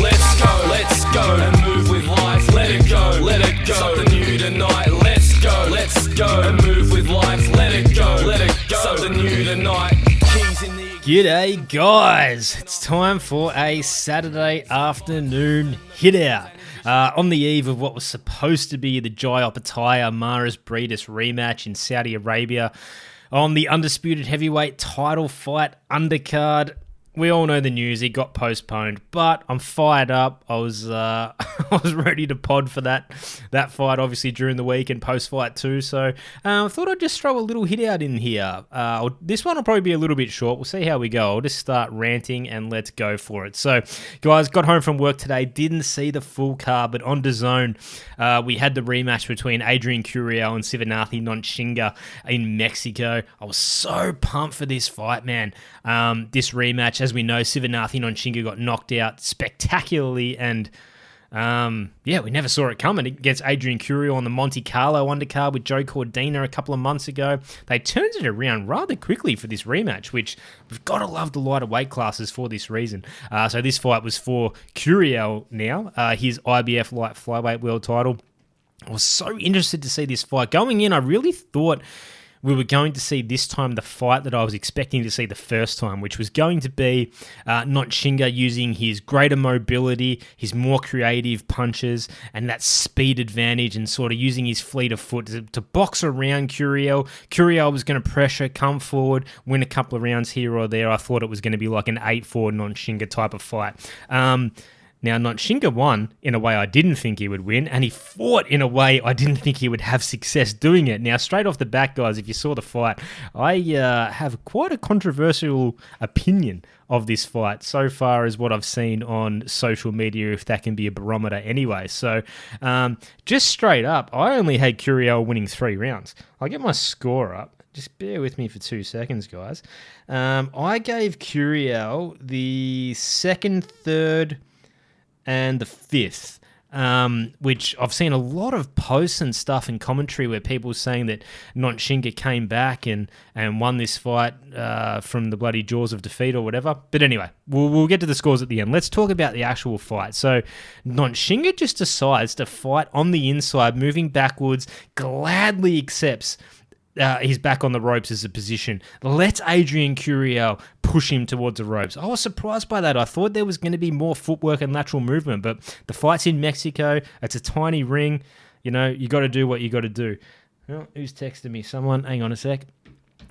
Let's go and move with life. Let it go. Something new tonight. Let's go and move with life. Let it go. Something new tonight. G'day guys, it's time for a Saturday afternoon hit out. On the eve of what was supposed to be the Jai Opetaia Maris Breedis rematch in Saudi Arabia on the undisputed heavyweight title fight undercard. We all know the news, it got postponed, but I'm fired up. I was I was ready to pod for that fight, obviously, during the week and post-fight too, so I thought I'd just throw a little hit out in here. This one will probably be a little bit short. We'll see how we go. I'll just start ranting and let's go for it. So, guys, got home from work today, didn't see the full card, but on DAZN, we had the rematch between Adrian Curiel and Sivenathi Nontshinga in Mexico. I was so pumped for this fight, man. This rematch, as we know, Sivenathi Nontshinga got knocked out spectacularly, and we never saw it coming against Adrian Curiel on the Monte Carlo undercard with Joe Cordina a couple of months ago. They turned it around rather quickly for this rematch, which we've got to love the lighter weight classes for this reason. So this fight was for Curiel now, his IBF light flyweight world title. I was so interested to see this fight. Going in, I really thought we were going to see this time the fight that I was expecting to see the first time, which was going to be Nontshinga using his greater mobility, his more creative punches, and that speed advantage, and sort of using his fleet of foot to box around Curiel. Curiel was going to pressure, come forward, win a couple of rounds here or there. I thought it was going to be like an 8-4 Nontshinga type of fight. Now, Nontshinga won in a way I didn't think he would win, and he fought in a way I didn't think he would have success doing it. Now, straight off the bat, guys, if you saw the fight, I have quite a controversial opinion of this fight so far as what I've seen on social media, if that can be a barometer anyway. So, just straight up, I only had Curiel winning 3 rounds. I'll get my score up. Just bear with me for 2 seconds, guys. I gave Curiel the 2nd, 3rd, and the 5th, which I've seen a lot of posts and stuff in commentary where people saying that Nontshinga came back and won this fight from the bloody jaws of defeat or whatever. But anyway, we'll get to the scores at the end. Let's talk about the actual fight. So Nontshinga just decides to fight on the inside, moving backwards, gladly accepts he's back on the ropes as a position. Let's Adrian Curiel push him towards the ropes. I was surprised by that. I thought there was going to be more footwork and lateral movement, but the fight's in Mexico. It's a tiny ring. You know, you got to do what you got to do. Oh, who's texting me? Someone? Hang on a sec.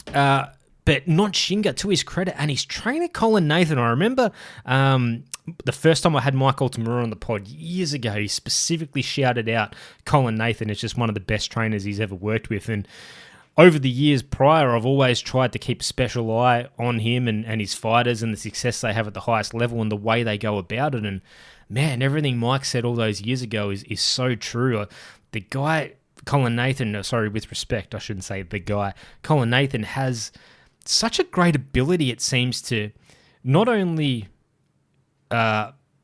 But Nontshinga, to his credit, and his trainer Colin Nathan, I remember the first time I had Mike Altamura on the pod years ago, he specifically shouted out Colin Nathan as just one of the best trainers he's ever worked with. And over the years prior, I've always tried to keep a special eye on him and his fighters and the success they have at the highest level and the way they go about it. And man, everything Mike said all those years ago is so true. The guy, Colin Nathan, with respect, I shouldn't say the guy, Colin Nathan has such a great ability, it seems, to not only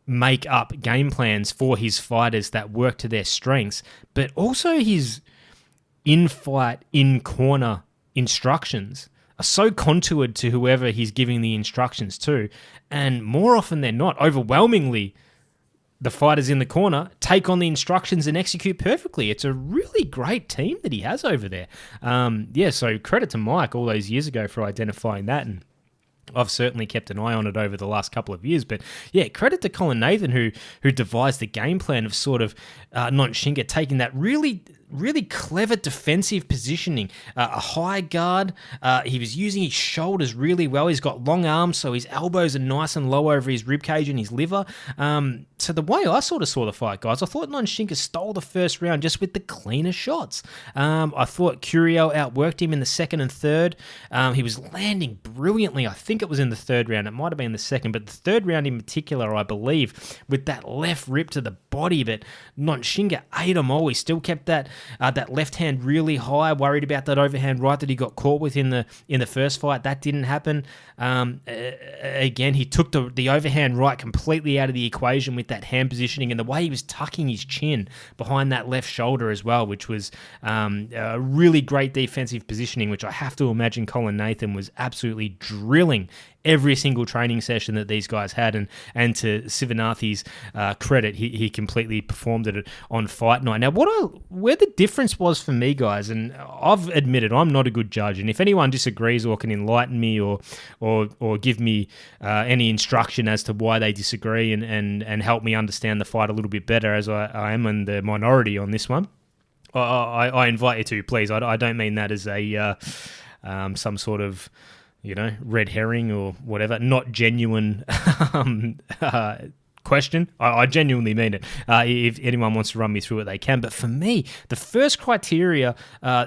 make up game plans for his fighters that work to their strengths, but also his in-fight, in-corner instructions are so contoured to whoever he's giving the instructions to. And more often than not, overwhelmingly, the fighters in the corner take on the instructions and execute perfectly. It's a really great team that he has over there. So credit to Mike all those years ago for identifying that, and I've certainly kept an eye on it over the last couple of years. But yeah, credit to Colin Nathan who devised the game plan of sort of Nontshinga taking that really clever defensive positioning, a high guard. He was using his shoulders really well. He's got long arms, so his elbows are nice and low over his ribcage and his liver. So the way I sort of saw the fight, guys, I thought Nontshinga stole the first round just with the cleaner shots. I thought Curiel outworked him in the 2nd and 3rd. He was landing brilliantly. I think it was in the 3rd round. It might have been the 2nd, but the 3rd round in particular, I believe, with that left rip to the body. But Nontshinga ate him all. He still kept that That left hand really high, worried about that overhand right that he got caught with in the first fight. That didn't happen. Again, he took the overhand right completely out of the equation with that hand positioning and the way he was tucking his chin behind that left shoulder as well, which was a really great defensive positioning, which I have to imagine Colin Nathan was absolutely drilling every single training session that these guys had, and to Sivenathi's credit, he completely performed it on fight night. Now, where the difference was for me, guys, and I've admitted I'm not a good judge, and if anyone disagrees or can enlighten me or give me any instruction as to why they disagree and help me understand the fight a little bit better, as I am in the minority on this one, I invite you to, please. I don't mean that as a some sort of red herring or whatever, not genuine question. I genuinely mean it. If anyone wants to run me through it, they can. But for me, the first criteria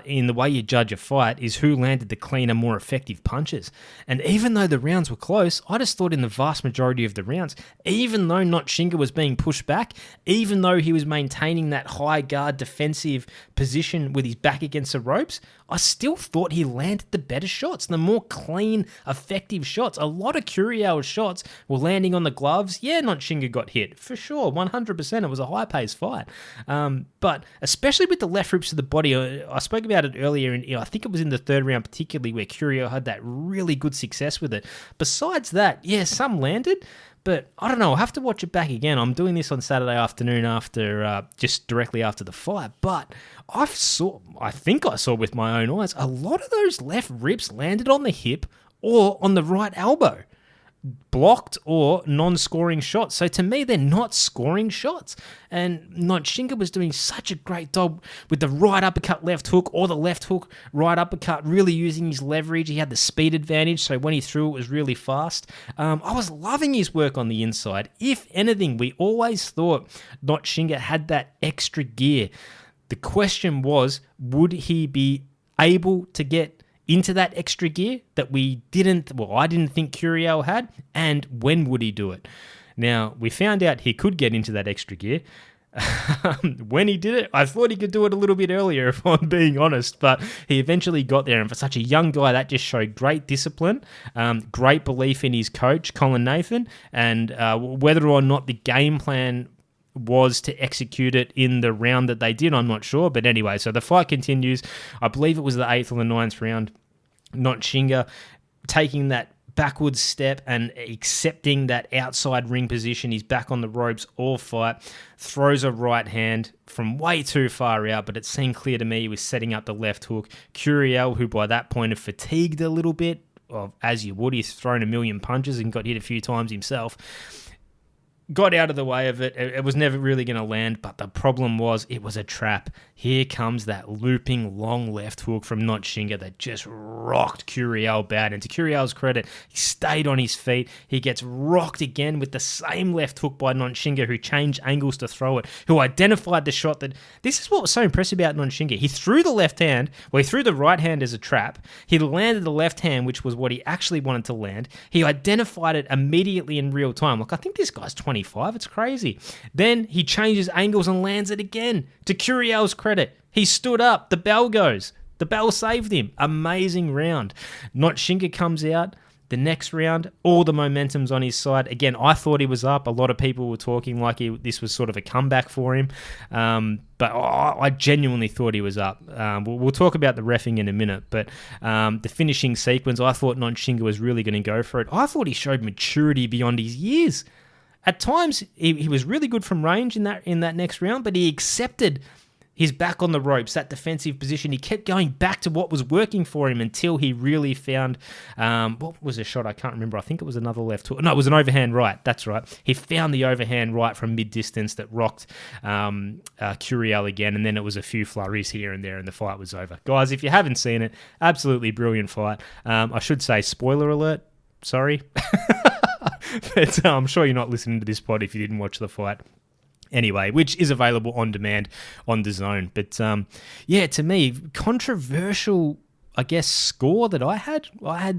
in the way you judge a fight is who landed the cleaner, more effective punches. And even though the rounds were close, I just thought in the vast majority of the rounds, even though Nontshinga was being pushed back, even though he was maintaining that high guard defensive position with his back against the ropes, I still thought he landed the better shots, the more clean, effective shots. A lot of Curiel's shots were landing on the gloves. Yeah, Nontshinga got hit, for sure, 100%. It was a high-paced fight. But especially with the left rips to the body, I spoke about it earlier, and I think it was in the third round particularly where Curiel had that really good success with it. Besides that, yeah, some landed, but I don't know, I'll have to watch it back again. I'm doing this on Saturday afternoon after just directly after the fight, but I think I saw with my own eyes, a lot of those left rips landed on the hip or on the right elbow. Blocked or non-scoring shots. So to me, they're not scoring shots. And Nontshinga was doing such a great job with the right uppercut, left hook, or the left hook, right uppercut, really using his leverage. He had the speed advantage, so when he threw it was really fast. I was loving his work on the inside. If anything, we always thought Nontshinga had that extra gear. The question was, would he be able to get into that extra gear that I didn't think Curiel had, and when would he do it? Now, we found out he could get into that extra gear. When he did it, I thought he could do it a little bit earlier, if I'm being honest, but he eventually got there, and for such a young guy, that just showed great discipline, great belief in his coach, Colin Nathan, and whether or not the game plan was to execute it in the round that they did, I'm not sure. But anyway, so the fight continues. I believe it was the 8th or the 9th round. Nontshinga taking that backwards step and accepting that outside ring position. He's back on the ropes all fight. Throws a right hand from way too far out, but it seemed clear to me he was setting up the left hook. Curiel, who by that point had fatigued a little bit, as you would, he's thrown a million punches and got hit a few times himself, got out of the way of it. It was never really going to land, but the problem was it was a trap. Here comes that looping long left hook from Nontshinga that just rocked Curiel bad. And to Curiel's credit, he stayed on his feet. He gets rocked again with the same left hook by Nontshinga, who changed angles to throw it, who identified the shot. That this is what was so impressive about Nontshinga. He threw the left hand, he threw the right hand as a trap. He landed the left hand, which was what he actually wanted to land. He identified it immediately in real time. Look, I think this guy's 25. It's crazy. Then he changes angles and lands it again. To Curiel's credit, he stood up. The bell goes. The bell saved him. Amazing round. Nontshinga comes out. The next round, all the momentum's on his side. Again, I thought he was up. A lot of people were talking like this was sort of a comeback for him. But I genuinely thought he was up. We'll talk about the reffing in a minute. But the finishing sequence, I thought Nontshinga was really going to go for it. I thought he showed maturity beyond his years. At times, he was really good from range in that next round, but he accepted his back on the ropes, that defensive position. He kept going back to what was working for him until he really found, what was a shot? I can't remember. I think it was another left hook. No, it was an overhand right. That's right. He found the overhand right from mid-distance that rocked Curiel again, and then it was a few flurries here and there, and the fight was over. Guys, if you haven't seen it, absolutely brilliant fight. I should say, spoiler alert, sorry. But I'm sure you're not listening to this pod if you didn't watch the fight. Anyway, which is available on demand on DAZN. But yeah, to me, controversial, I guess, score that I had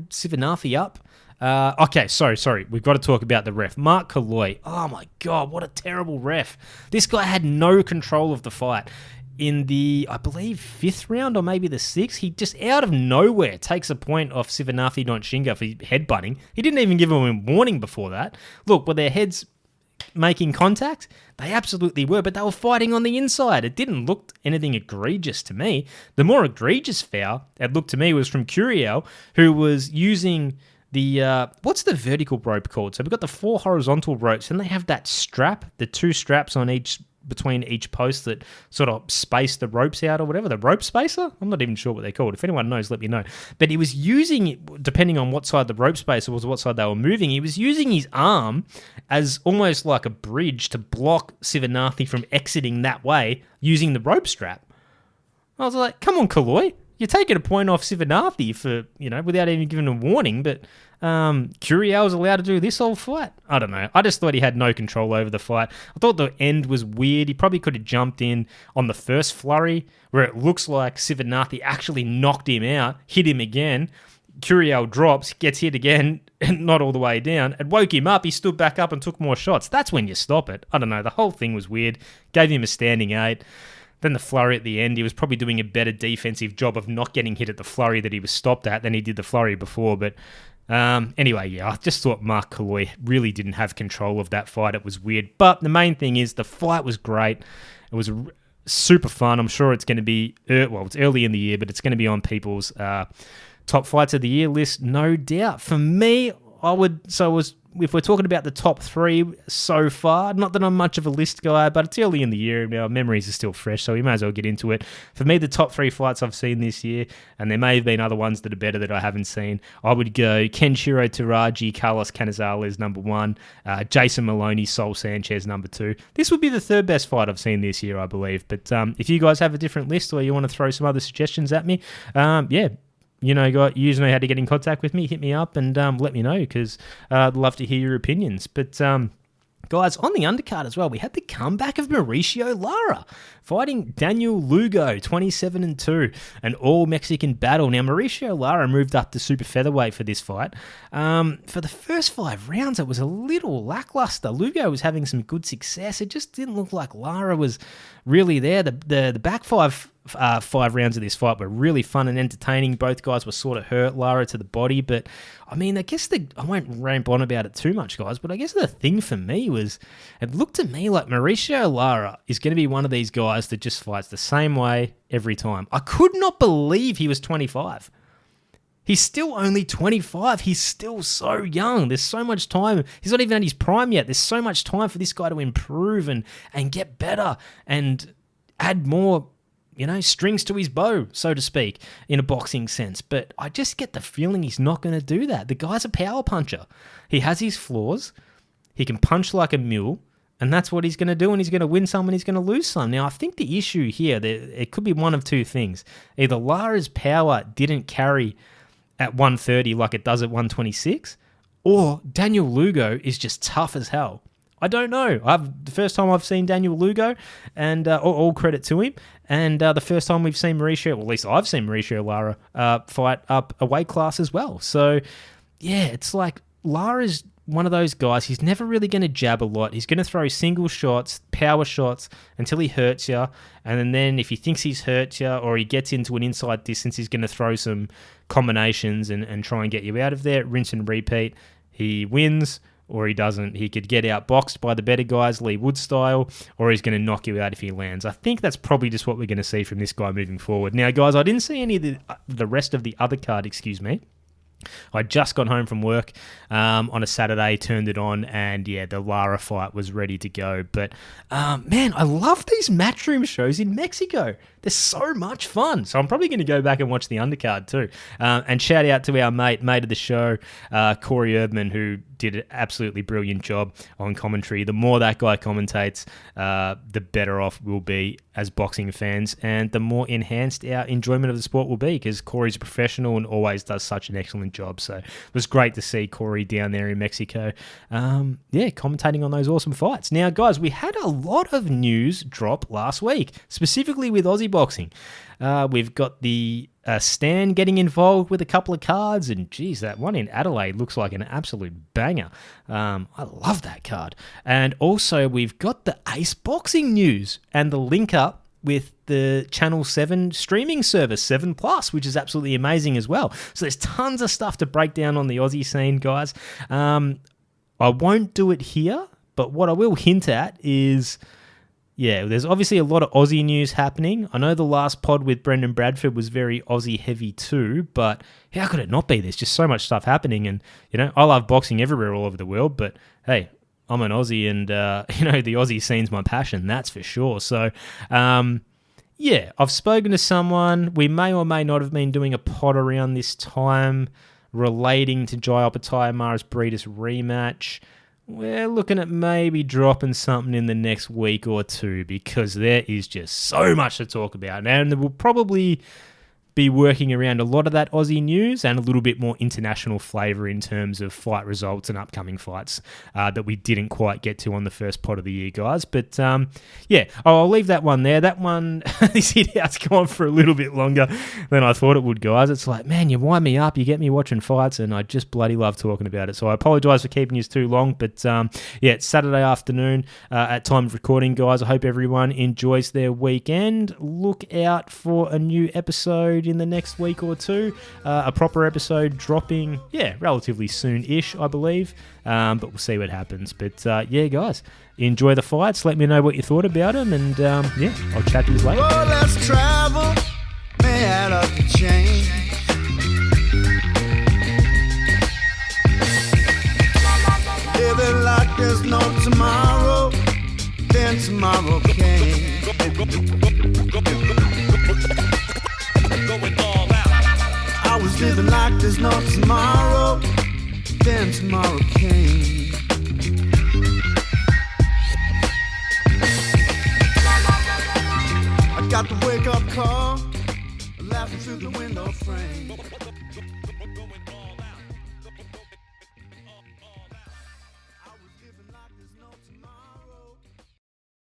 Sivenathi up. Okay, sorry. We've got to talk about the ref. Mark Kalloy. Oh my God, what a terrible ref. This guy had no control of the fight. in the, I believe, 5th round or maybe the 6th, he just out of nowhere takes a point off Sivenathi Nontshinga for headbutting. He didn't even give him a warning before that. Look, were their heads making contact? They absolutely were, but they were fighting on the inside. It didn't look anything egregious to me. The more egregious foul, it looked to me, was from Curiel, who was using the, what's the vertical rope called? So we've got the 4 horizontal ropes, and they have that strap, the 2 straps on each, between each post that sort of space the ropes out or whatever, the rope spacer? I'm not even sure what they're called. If anyone knows, let me know. But he was using it, depending on what side the rope spacer was, what side they were moving, he was using his arm as almost like a bridge to block Sivenathi from exiting that way using the rope strap. I was like, come on, Kaloi. You're taking a point off Sivenathi for, without even giving a warning, but Curiel was allowed to do this whole fight. I don't know. I just thought he had no control over the fight. I thought the end was weird. He probably could have jumped in on the first flurry where it looks like Sivenathi actually knocked him out, hit him again. Curiel drops, gets hit again, not all the way down. It woke him up. He stood back up and took more shots. That's when you stop it. I don't know. The whole thing was weird. Gave him a standing 8. Then the flurry at the end, he was probably doing a better defensive job of not getting hit at the flurry that he was stopped at than he did the flurry before. But anyway, yeah, I just thought Mark Kaloi really didn't have control of that fight. It was weird. But the main thing is the fight was great. It was super fun. I'm sure it's going to be, it's early in the year, but it's going to be on people's top fights of the year list, no doubt. For me, if we're talking about the top 3 so far, not that I'm much of a list guy, but it's early in the year, our memories are still fresh, so we may as well get into it. For me, the top 3 fights I've seen this year, and there may have been other ones that are better that I haven't seen, I would go Kenshiro Taraji, Carlos Canizales, number 1, Jason Maloney, Sol Sanchez, number 2. This would be the 3rd best fight I've seen this year, I believe. But if you guys have a different list or you want to throw some other suggestions at me, you know how to get in contact with me, hit me up and let me know, because I'd love to hear your opinions. But guys, on the undercard as well, we had the comeback of Mauricio Lara fighting Daniel Lugo, 27-2, an all-Mexican battle. Now, Mauricio Lara moved up to super featherweight for this fight. For the first 5 rounds, it was a little lackluster. Lugo was having some good success. It just didn't look like Lara was really there. The back 5 rounds of this fight were really fun and entertaining. Both guys were sort of hurt, Lara to the body, but I mean, I won't ramp on about it too much, guys, but I guess the thing for me was, it looked to me like Mauricio Lara is going to be one of these guys that just fights the same way every time. I could not believe he was 25. He's still only 25. He's still so young. There's so much time. He's not even at his prime yet. There's so much time for this guy to improve and get better and add more strings to his bow, so to speak, in a boxing sense. But I just get the feeling he's not going to do that. The guy's a power puncher. He has his flaws. He can punch like a mule, and that's what he's going to do, and he's going to win some and he's going to lose some. Now, I think the issue here, it could be one of 2 things. Either Lara's power didn't carry at 130 like it does at 126, or Daniel Lugo is just tough as hell. I don't know. The first time I've seen Daniel Lugo, and all credit to him, and the first time we've seen Mauricio, well, at least I've seen Mauricio Lara fight up a weight class as well. So, yeah, it's like Lara's one of those guys. He's never really going to jab a lot. He's going to throw single shots, power shots, until he hurts you, and then if he thinks he's hurt you or he gets into an inside distance, he's going to throw some combinations and try and get you out of there, rinse and repeat. He wins, or he doesn't. He could get outboxed by the better guys, Lee Wood style, or he's going to knock you out if he lands. I think that's probably just what we're going to see from this guy moving forward. Now, guys, I didn't see any of the rest of the other card, I just got home from work on a Saturday, turned it on, and yeah, the Lara fight was ready to go. But man, I love these Matchroom shows in Mexico. They're so much fun. So I'm probably going to go back and watch the undercard too. And shout out to our mate of the show, Corey Erdman, who did an absolutely brilliant job on commentary. The more that guy commentates, the better off we'll be as boxing fans, and the more enhanced our enjoyment of the sport will be, because Corey's a professional and always does such an excellent job. So it was great to see Corey down there in Mexico, commentating on those awesome fights. Now, guys, we had a lot of news drop last week, specifically with Aussie boxing. We've got the Stan getting involved with a couple of cards, and geez, that one in Adelaide looks like an absolute banger. I love that card. And also, we've got the Ace Boxing news and the link up with the Channel 7 streaming service, 7 Plus, which is absolutely amazing as well. So there's tons of stuff to break down on the Aussie scene, guys. I won't do it here, but what I will hint at is, yeah, there's obviously a lot of Aussie news happening. I know the last pod with Brendan Bradford was very Aussie heavy too, but how could it not be? There's just so much stuff happening, and I love boxing everywhere all over the world, but hey, I'm an Aussie, and the Aussie scene's my passion, that's for sure. So, yeah, I've spoken to someone. We may or may not have been doing a pod around this time relating to Jai Opetaia Maris Breedis rematch. We're looking at maybe dropping something in the next week or two because there is just so much to talk about, and we'll probably be working around a lot of that Aussie news and a little bit more international flavour in terms of fight results and upcoming fights that we didn't quite get to on the first pod of the year, guys. But yeah, I'll leave that one there. That one, this hit-out's gone for a little bit longer than I thought it would, guys. It's like, man, you wind me up, you get me watching fights, and I just bloody love talking about it. So I apologise for keeping you too long, but yeah, it's Saturday afternoon at time of recording, guys. I hope everyone enjoys their weekend. Look out for a new episode in the next week or two, a proper episode dropping, yeah, relatively soon-ish, I believe, but we'll see what happens. But yeah, guys, enjoy the fights, let me know what you thought about them, and yeah, I'll chat to you later. Well, let's travel, may add up the change. Living like there's no tomorrow, then tomorrow came. I was living like there's no tomorrow, then tomorrow came. I got the wake-up call, laughing through the window frame.